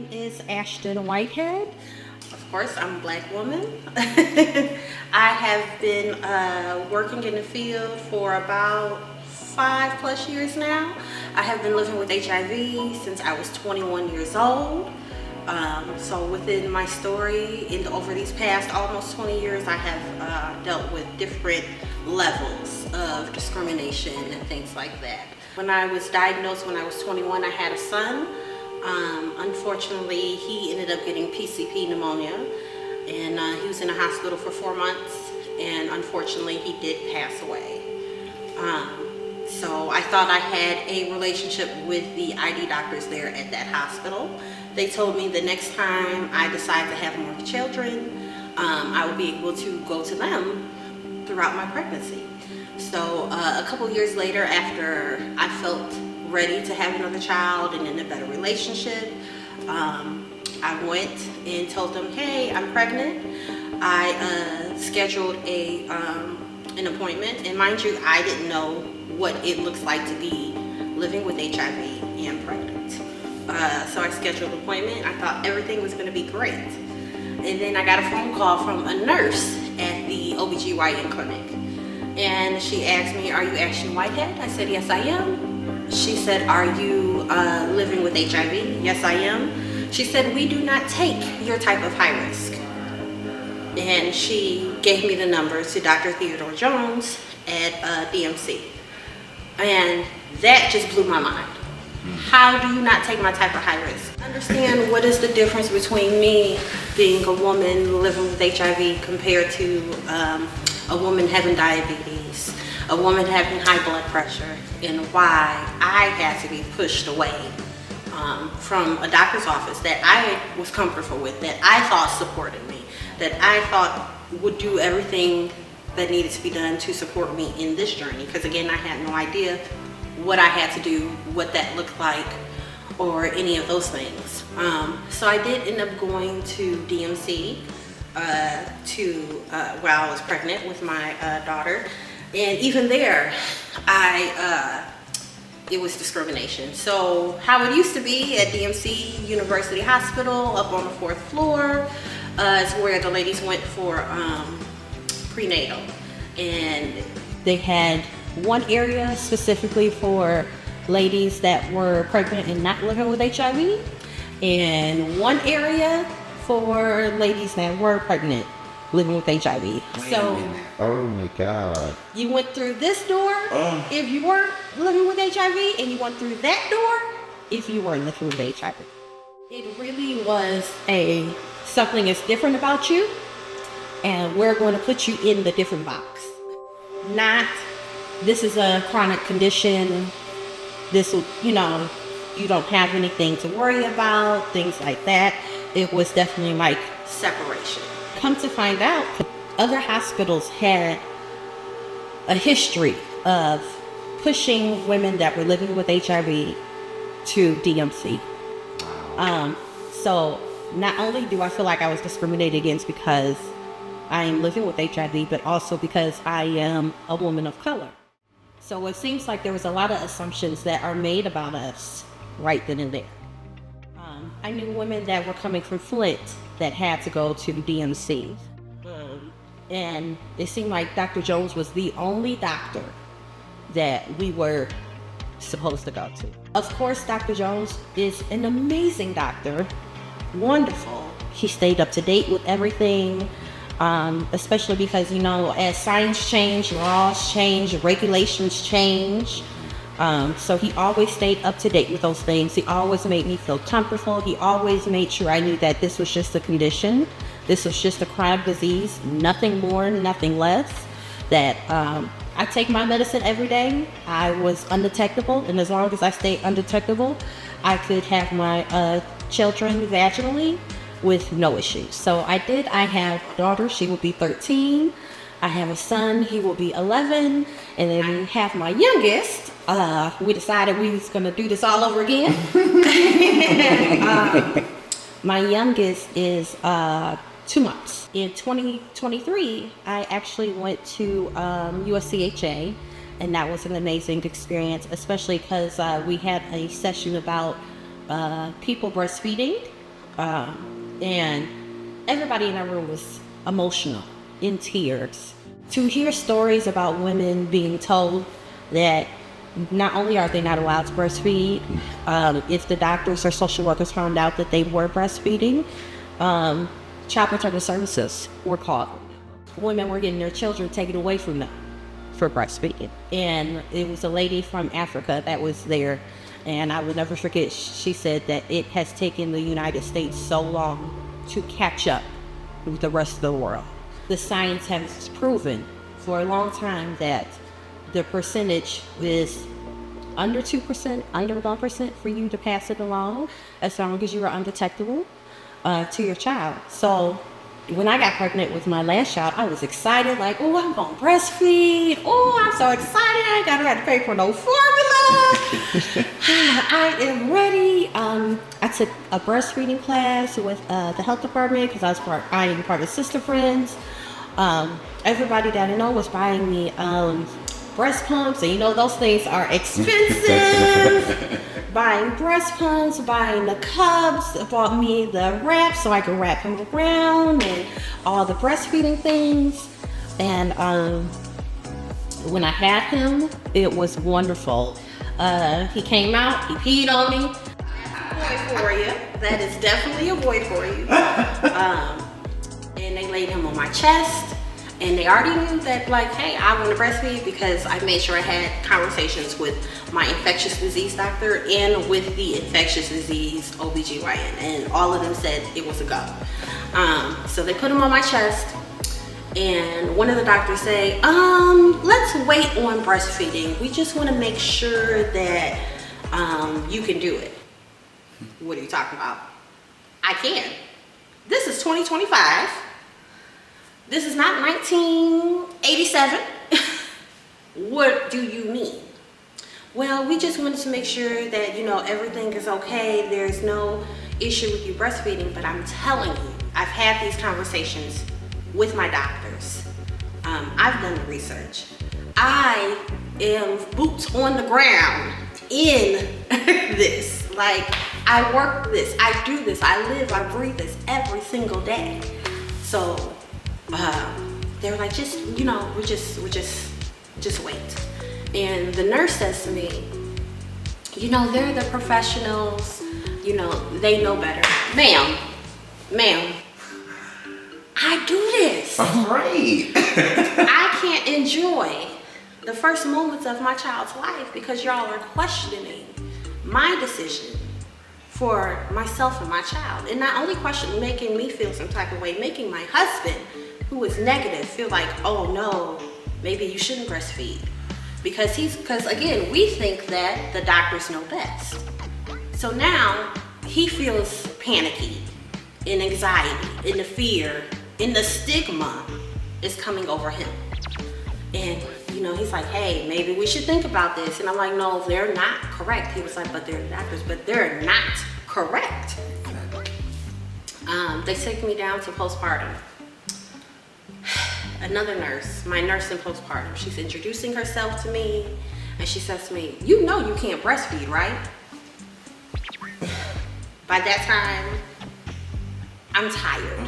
name is Ashton Whitehead. Of course, I'm a Black woman. I have been working in the field for about 5+ years now. I have been living with HIV since I was 21 years old. So within my story, over these past almost 20 years, I have dealt with different levels of discrimination and things like that. When I was diagnosed when I was 21, I had a son. Unfortunately, he ended up getting PCP pneumonia, and he was in the hospital for 4 months, and unfortunately he did pass away. So I thought I had a relationship with the ID doctors there at that hospital. They told me the next time I decide to have more children, I would be able to go to them throughout my pregnancy. So a couple years later, after I felt ready to have another child and in a better relationship, I went and told them, hey, I'm pregnant. I scheduled an appointment, and mind you, I didn't know what it looks like to be living with HIV and pregnant. So I scheduled an appointment. I thought everything was going to be great. And then I got a phone call from a nurse at the OBGYN clinic. And she asked me, are you Ashton Whitehead? I said, yes, I am. She said, are you living with HIV? Yes, I am. She said, we do not take your type of high risk. And she gave me the numbers to Dr. Theodore Jones at DMC. And that just blew my mind. How do you not take my type of high risk? Understand what is the difference between me being a woman living with HIV compared to a woman having diabetes, a woman having high blood pressure, and why I had to be pushed away from a doctor's office that I was comfortable with, that I thought supported me, that I thought would do everything that needed to be done to support me in this journey. Because again, I had no idea what I had to do, what that looked like, or any of those things. So I did end up going to DMC while I was pregnant with my daughter. And even there, it was discrimination. So how it used to be at DMC University Hospital up on the 4th floor is where the ladies went for prenatal. And they had one area specifically for ladies that were pregnant and not living with HIV, and one area for ladies that were pregnant living with HIV. So, oh my God. You went through this door if you weren't living with HIV, and you went through that door if you were living with HIV. It really was something that's different about you, and we're going to put you in the different box. Not, this is a chronic condition, this will, you don't have anything to worry about, things like that. It was definitely like separation. Come to find out, other hospitals had a history of pushing women that were living with HIV to DMC. So not only do I feel like I was discriminated against because I am living with HIV, but also because I am a woman of color. So it seems like there was a lot of assumptions that are made about us right then and there. I knew women that were coming from Flint that had to go to DMC. And it seemed like Dr. Jones was the only doctor that we were supposed to go to. Of course, Dr. Jones is an amazing doctor, wonderful. He stayed up to date with everything, especially because, as science change, laws change, regulations change. So he always stayed up to date with those things. He always made me feel comfortable. He always made sure I knew that this was just a condition. This was just a chronic disease, nothing more, nothing less. That I take my medicine every day. I was undetectable, and as long as I stay undetectable, I could have my children vaginally with no issues. So I did. I have a daughter, she will be 13. I have a son, he will be 11. And then we have my youngest. We decided we was gonna do this all over again. My youngest is 2 months. In 2023, I actually went to USCHA, and that was an amazing experience, especially because we had a session about people breastfeeding And everybody in that room was emotional, in tears. To hear stories about women being told that not only are they not allowed to breastfeed, if the doctors or social workers found out that they were breastfeeding, child protective services were called. Women were getting their children taken away from them for breastfeeding. And it was a lady from Africa that was there, and I will never forget, she said that it has taken the United States so long to catch up with the rest of the world. The science has proven for a long time that the percentage is under 2%, under 1% for you to pass it along as long as you are undetectable to your child. So when I got pregnant with my last child, I was excited, like, oh, I'm gonna breastfeed. Oh, I'm so excited. I ain't gotta have to pay for no formula. I am ready. I took a breastfeeding class with the health department because I am part of Sister Friends. Everybody that I know was buying me breast pumps, and you know those things are expensive. Buying breast pumps, buying the cups, bought me the wrap so I can wrap him around, and all the breastfeeding things. And when I had him, it was wonderful. He came out, he peed on me. Boy for you. That is definitely a boy for you. And they laid him on my chest. And they already knew that, like, hey, I want to breastfeed because I made sure I had conversations with my infectious disease doctor and with the infectious disease OBGYN. And all of them said it was a go. So they put him on my chest. And one of the doctors say, let's wait on breastfeeding. We just want to make sure that you can do it. What are you talking about? I can. This is 2025. This is not 1987. What do you mean? Well, we just wanted to make sure that, you know, everything is okay. There's no issue with you breastfeeding, but I'm telling you, I've had these conversations with my doctors. I've done the research. I am boots on the ground in this. Like, I work this, I do this, I live, I breathe this every single day. So, they were like, just, you know, we just wait. And the nurse says to me, you know, they're the professionals, you know, they know better. Ma'am, I do this. All right. I can't enjoy the first moments of my child's life because y'all are questioning my decision for myself and my child. And not only making me feel some type of way, making my husband, who is negative, feel like, oh no, maybe you shouldn't breastfeed. Because again, we think that the doctors know best. So now he feels panicky, and anxiety, and the fear, and the stigma is coming over him. And you know, he's like, hey, maybe we should think about this. And I'm like, no, they're not correct. He was like, but they're doctors, but they're not correct. They took me down to postpartum. Another nurse, my nurse in postpartum, she's introducing herself to me, and she says to me, you know you can't breastfeed, right? By that time, I'm tired.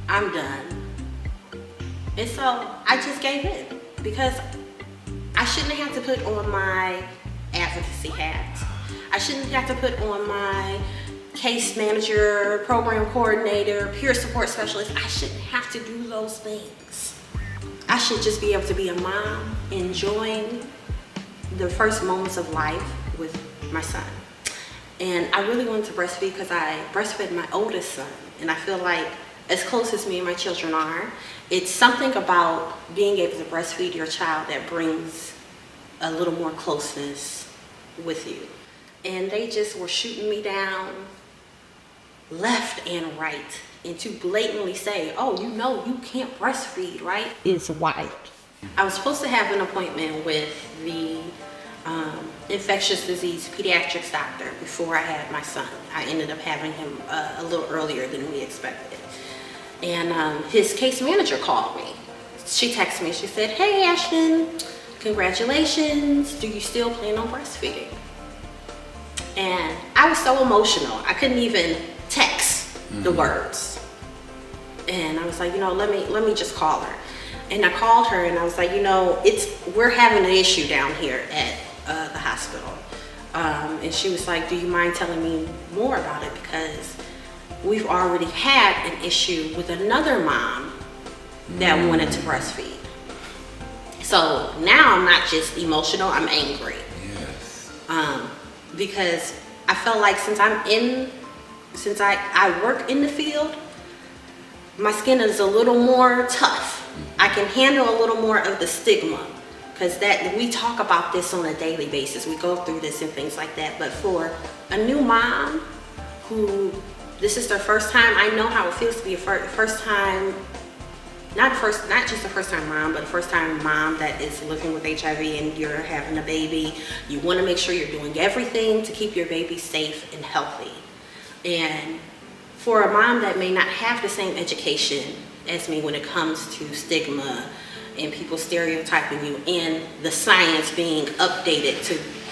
I'm done. And so I just gave in because I shouldn't have to put on my advocacy hat. I shouldn't have to put on my case manager, program coordinator, peer support specialist. I shouldn't have to do those things. I should just be able to be a mom, enjoying the first moments of life with my son. And I really wanted to breastfeed because I breastfed my oldest son. And I feel like as close as me and my children are, it's something about being able to breastfeed your child that brings a little more closeness with you. And they just were shooting me down left and right, and to blatantly say, oh, you know you can't breastfeed, right? It's wild. I was supposed to have an appointment with the infectious disease pediatrics doctor before I had my son. I ended up having him a little earlier than we expected. And his case manager called me. She texted me, she said, hey Ashton, congratulations, do you still plan on breastfeeding? And I was so emotional, I couldn't even text. the words. And I was like, let me just call her. And I called her and I was like, we're having an issue down here at the hospital. And she was like, do you mind telling me more about it? Because we've already had an issue with another mom that wanted to breastfeed. So now I'm not just emotional, I'm angry. Yes. Because I felt like since I work in the field, my skin is a little more tough. I can handle a little more of the stigma, because that we talk about this on a daily basis. We go through this and things like that. But for a new mom who this is their first time, I know how it feels to be a first time, not just a first time mom, but a first time mom that is living with HIV and you're having a baby. You want to make sure you're doing everything to keep your baby safe and healthy. And for a mom that may not have the same education as me when it comes to stigma and people stereotyping you and the science being updated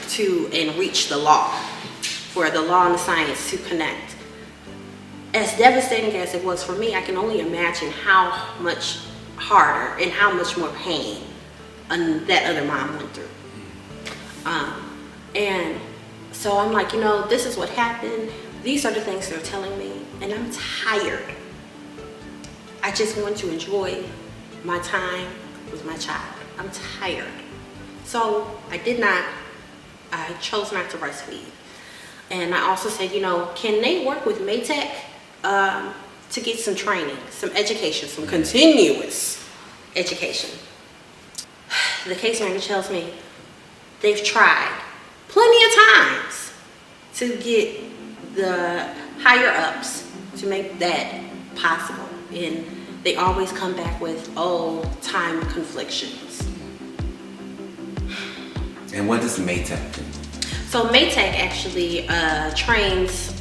to and reach the law, for the law and the science to connect. As devastating as it was for me, I can only imagine how much harder and how much more pain that other mom went through. And so I'm like, this is what happened. These are the things they're telling me, and I'm tired. I just want to enjoy my time with my child. I'm tired. So I chose not to breastfeed. And I also said, can they work with Maytech to get some training, some education, some continuous education? The case manager tells me they've tried plenty of times to get the higher ups to make that possible, and they always come back with time conflictions. And what does Maytech do? So Maytech actually trains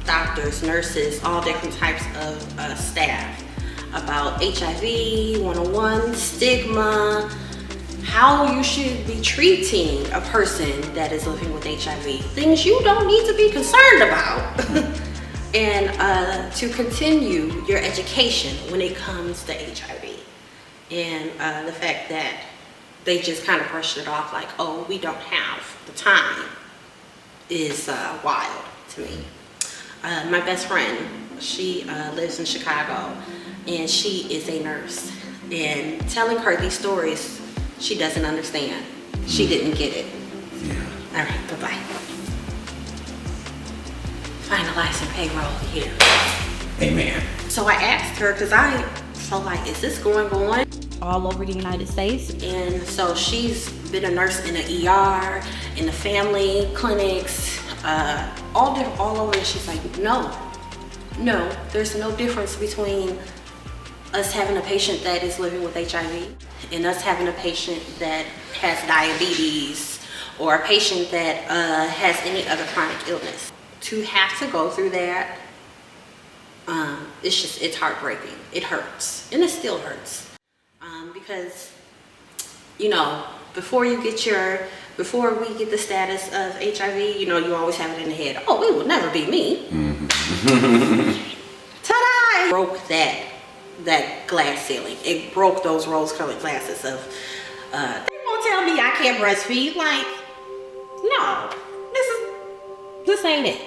doctors, nurses, all different types of staff about HIV 101, stigma, how you should be treating a person that is living with HIV, things you don't need to be concerned about, and to continue your education when it comes to HIV. And the fact that they just kind of brushed it off like, we don't have the time is wild to me. My best friend, she lives in Chicago, and she is a nurse. And telling her these stories, she doesn't understand. She didn't get it. Yeah. All right, bye-bye. Finalizing payroll here. Amen. So I asked her, because I felt like, is this going on? All over the United States. And so she's been a nurse in the ER, in the family clinics, all over. And she's like, no, there's no difference between us having a patient that is living with HIV and us having a patient that has diabetes or a patient that has any other chronic illness. To have to go through that, it's heartbreaking. It hurts, and it still hurts. Because, before we get the status of HIV, you always have it in the head, it will never be me. Ta-da! It broke that glass ceiling. It broke those rose-colored glasses of, they won't tell me I can't breastfeed. Like, no, this ain't it.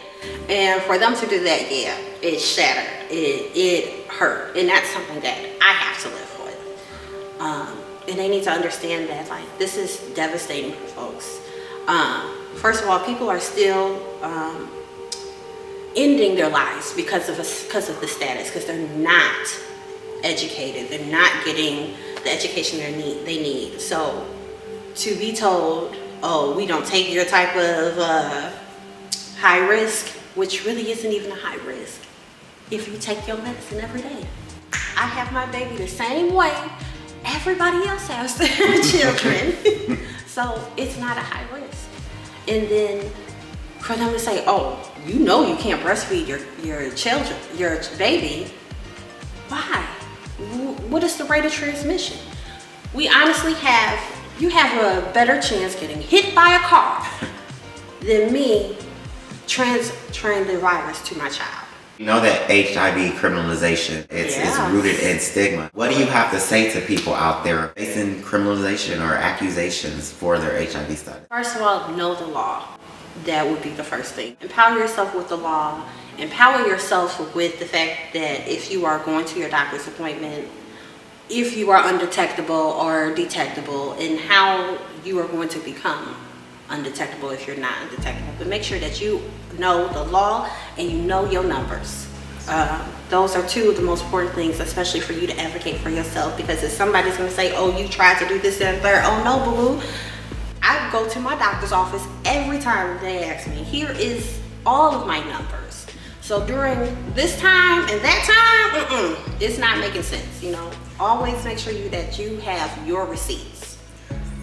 And for them to do that, yeah, it shattered. It hurt. And that's something that I have to live with. And they need to understand that, like, this is devastating for folks. First of all, people are still ending their lives because of the status, because they're not educated. They're not getting the education they need. So to be told, we don't take your type of high risk, which really isn't even a high risk if you take your medicine every day. I have my baby the same way everybody else has their children. So it's not a high risk. And then for them to say, you can't breastfeed your children, your baby. Why? What is the rate of transmission? We honestly you have a better chance getting hit by a car than me transferring the virus to my child. You know that HIV criminalization is rooted in stigma. What do you have to say to people out there facing criminalization or accusations for their HIV status? First of all, know the law. That would be the first thing. Empower yourself with the law. Empower yourself with the fact that if you are going to your doctor's appointment, if you are undetectable or detectable, and how you are going to become undetectable if you're not undetectable. But make sure that you know the law and you know your numbers. Those are two of the most important things, especially for you to advocate for yourself, because if somebody's going to say, oh, you tried to do this and third, oh no, boo-boo. I go to my doctor's office every time they ask me, here is all of my numbers. So during this time and that time, it's not making sense, you know. Always make sure that you have your receipts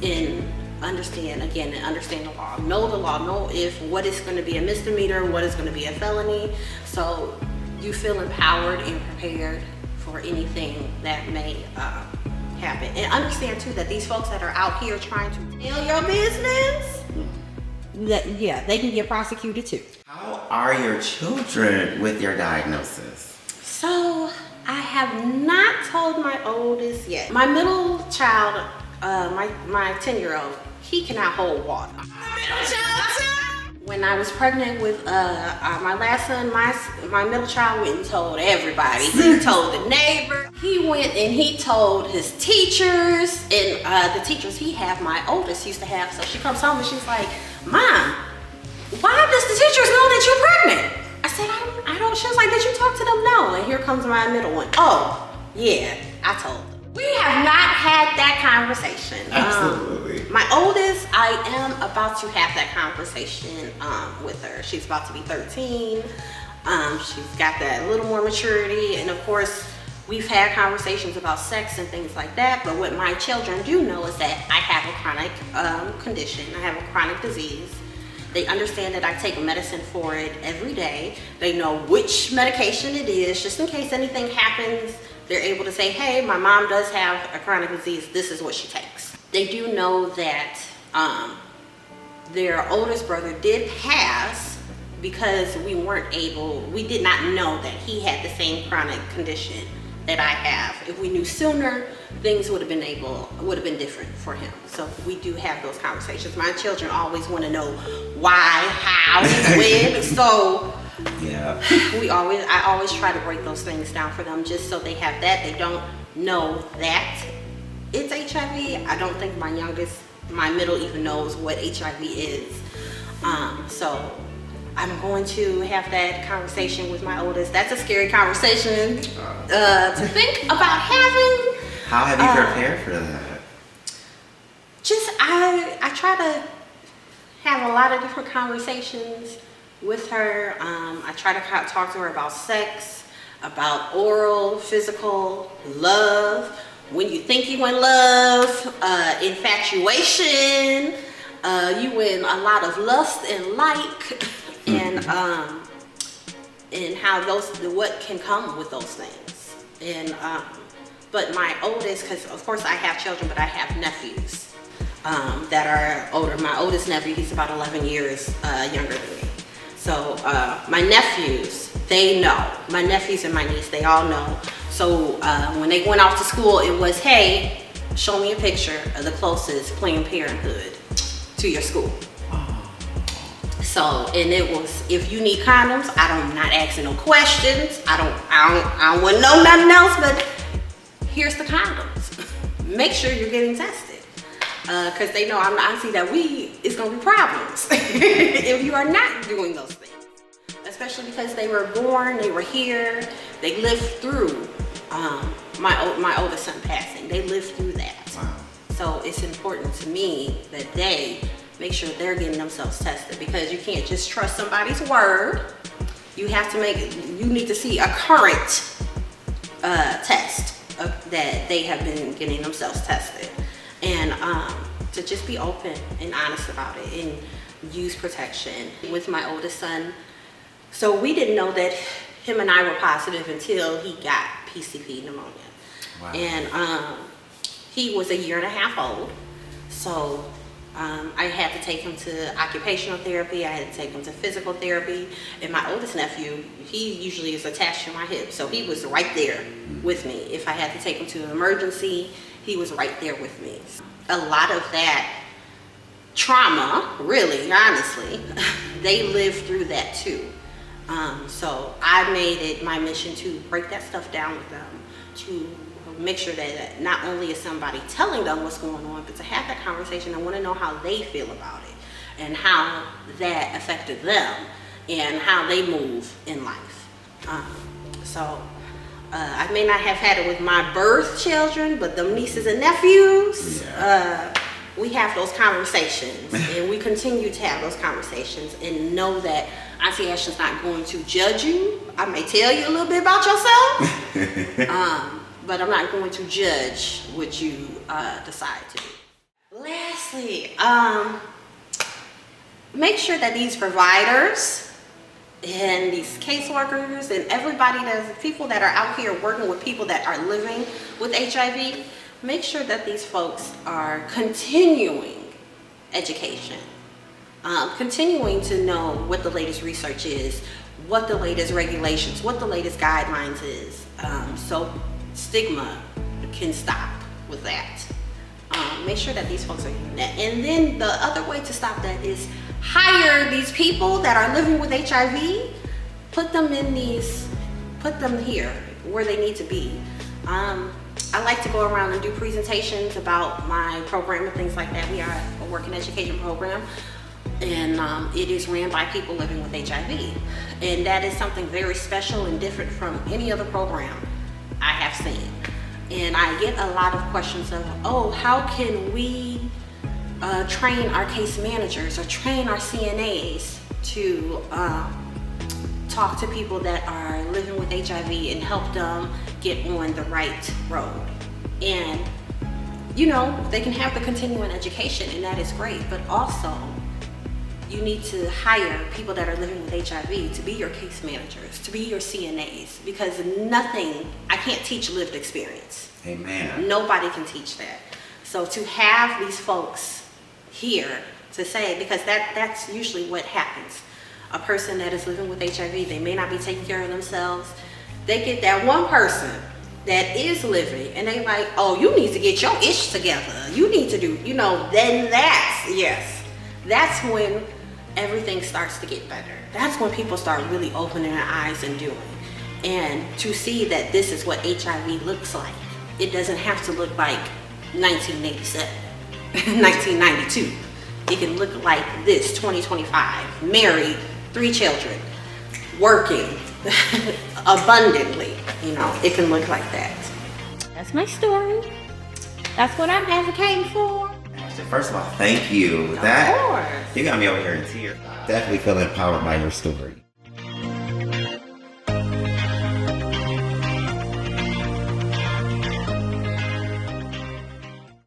and understand the law. Know the law, know what is going to be a misdemeanor, what is going to be a felony, so you feel empowered and prepared for anything that may happen. And understand too that these folks that are out here trying to tell your business, they can get prosecuted too. How are your children with your diagnosis? So I have not told my oldest yet. My middle child, my 10-year-old, he cannot hold water. When I was pregnant with my last son, my middle child went and told everybody. He told the neighbor. He went and he told his teachers, and the teachers my oldest used to have. So she comes home and she's like, Mom, why does the teachers know that you're pregnant? I said, I don't. She was like, did you talk to them? No. And here comes my middle one. Oh, yeah, I told them. We have not had that conversation. Absolutely. My oldest, I am about to have that conversation with her. She's about to be 13. She's got that little more maturity. And of course, we've had conversations about sex and things like that. But what my children do know is that I have a chronic condition. I have a chronic disease. They understand that I take medicine for it every day. They know which medication it is, just in case anything happens. They're able to say, hey, my mom does have a chronic disease. This is what she takes. They do know that their oldest brother did pass because we did not know that he had the same chronic condition that I have. If we knew sooner, things would have been different for him. So we do have those conversations. My children always want to know why, how, when. So yeah, I always try to break those things down for them, just so they have that. They don't know that it's HIV. I don't think my middle even knows what HIV is. So I'm going to have that conversation with my oldest. That's a scary conversation to think about having. How have you prepared for that? I try to have a lot of different conversations with her. I try to talk to her about sex, about oral, physical, love, when you think you in love, infatuation, you in a lot of lust and like, and how what can come with those things. And but my oldest, because of course I have children, but I have nephews that are older. My oldest nephew, he's about 11 years younger than me. So my nephews, they know. My nephews and my niece, they all know. So when they went off to school, it was, hey, show me a picture of the closest Planned Parenthood to your school. So, and it was, if you need condoms, I'm not asking no questions. I don't want to know nothing else, but here's the condoms. Make sure you're getting tested. Because they know I see that it's going to be problems if you are not doing those things. Especially because they were born, they were here, they lived through my oldest son passing. They lived through that. Wow. So it's important to me that they make sure they're getting themselves tested, because you can't just trust somebody's word. You have to you need to see a current test that they have been getting themselves tested. And to just be open and honest about it and use protection. With my oldest son, so we didn't know that him and I were positive until he got PCP pneumonia. Wow. And he was 1.5 years old. So I had to take him to occupational therapy. I had to take him to physical therapy. And my oldest nephew, he usually is attached to my hip, so he was right there with me. If I had to take him to an emergency, he was right there with me. A lot of that trauma, really, honestly, they lived through that too. So I made it my mission to break that stuff down with them, to make sure that not only is somebody telling them what's going on, but to have that conversation. I want to know how they feel about it and how that affected them and how they move in life. I may not have had it with my birth children, but them nieces and nephews, we have those conversations and we continue to have those conversations, and know that Auntie Ashton's not going to judge you. I may tell you a little bit about yourself, but I'm not going to judge what you decide to do. Lastly, make sure that these providers and these caseworkers and everybody, people that are out here working with people that are living with HIV, make sure that these folks are continuing education, continuing to know what the latest research is, what the latest regulations, what the latest guidelines is, so stigma can stop with that. Make sure that these folks are doing that. And then the other way to stop that is hire these people that are living with HIV, put them here where they need to be. I like to go around and do presentations about my program and things like that. We are a working education program, and it is ran by people living with HIV. And that is something very special and different from any other program I have seen. And I get a lot of questions of, oh, how can we train our case managers or train our CNAs to talk to people that are living with HIV and help them get on the right road. And you know, they can have the continuing education, and that is great, but also you need to hire people that are living with HIV to be your case managers, to be your CNAs, because I can't teach lived experience. Amen. Nobody can teach that. So to have these folks here to say, because that's usually what happens. A person that is living with HIV, they may not be taking care of themselves. They get that one person that is living, and they like, oh, you need to get your ish together. You need to do, then that's when everything starts to get better. That's when people start really opening their eyes and doing. And to see that this is what HIV looks like. It doesn't have to look like 1987, 1992. It can look like this, 2025, married, 3 children, working abundantly. It can look like that. That's my story. That's what I'm advocating for. Ashton, first of all, thank you. Of course. You got me over here in tears. Definitely feel empowered by your story.